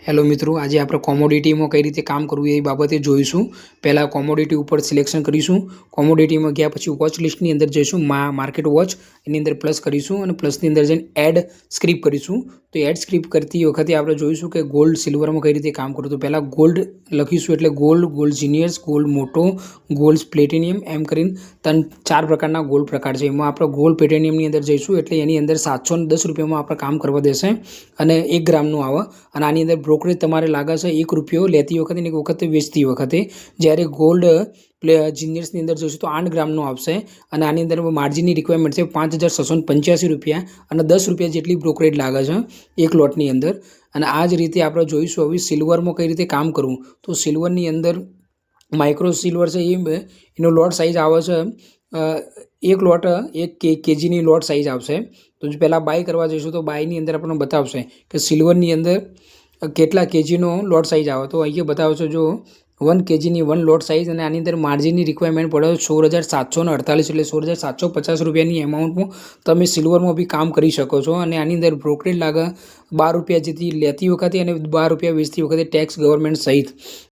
Hello મિત્રો, આજે આપણે કોમોડિટીમાં કઈ રીતે કામ કરવું એ બાબતે જોઈશું. પહેલાં કોમોડિટી ઉપર સિલેક્શન કરીશું. કોમોડિટીમાં ગયા પછી વોચ લિસ્ટની અંદર જઈશું. માર્કેટ વોચ એની અંદર પ્લસ કરીશું અને પ્લસની અંદર જઈને એડ સ્ક્રિપ્ટ કરીશું. તો એડ સ્ક્રિપ્ટ કરતી વખતે આપણે જોઈશું કે ગોલ્ડ સિલ્વરમાં કઈ રીતે કામ કરવું. તો પહેલાં ગોલ્ડ લખીશું એટલે ગોલ્ડ જીનિયર્સ, ગોલ્ડ મોટો, ગોલ્ડ પ્લેટિનિયમ એમ કરીને ચાર પ્રકારના ગોલ્ડ પ્રકાર છે. એમાં આપણે ગોલ્ડ પ્લેટિનિયમની અંદર જઈશું એટલે એની અંદર 710 રૂપિયામાં આપણે કામ કરવા દેશે અને 1 ગ્રામનું આવે. અને આની અંદર બ્રોકરેજ તમારે લાગે છે 1 રૂપિયો લેતી વખતે અને 1 વખતે વેચતી વખતે. જ્યારે ગોલ્ડ જીનિયર્સની અંદર જોઈશું તો 8 ગ્રામનું આવશે અને આની અંદર માર્જિનની રિક્વાયરમેન્ટ છે 5685 રૂપિયા અને 10 રૂપિયા જેટલી બ્રોકરેજ લાગે છે એક લોટની અંદર. અને આ જ રીતે આપણે જોઈશું હવે સિલ્વરમાં કઈ રીતે કામ કરવું. તો સિલ્વરની અંદર માઇક્રો સિલ્વર છે એનો લોટ સાઇઝ આવે છે 1 લોટ 1 કેજીની લોટ સાઇઝ આવશે. તો જો પહેલાં બાય કરવા જઈશું તો બાયની અંદર આપણને બતાવશે કે સિલ્વરની અંદર કેટલા કેજીનો લોટ સાઇઝ આવે. તો અહીંયા બતાવશો જો 1 કેજીની 1 લોટ સાઇઝ અને આની અંદર માર્જિનની રિક્વાયરમેન્ટ પડે 16,748 એટલે 16,750 રૂપિયાની એમાઉન્ટમાં તમે સિલ્વરમાં બી કામ કરી શકો છો. અને આની અંદર બ્રોકરેજ લાગે 12 રૂપિયા જેથી લેતી વખતે અને 12 રૂપિયા વેચતી વખતે ટેક્સ ગવર્મેન્ટ સહિત.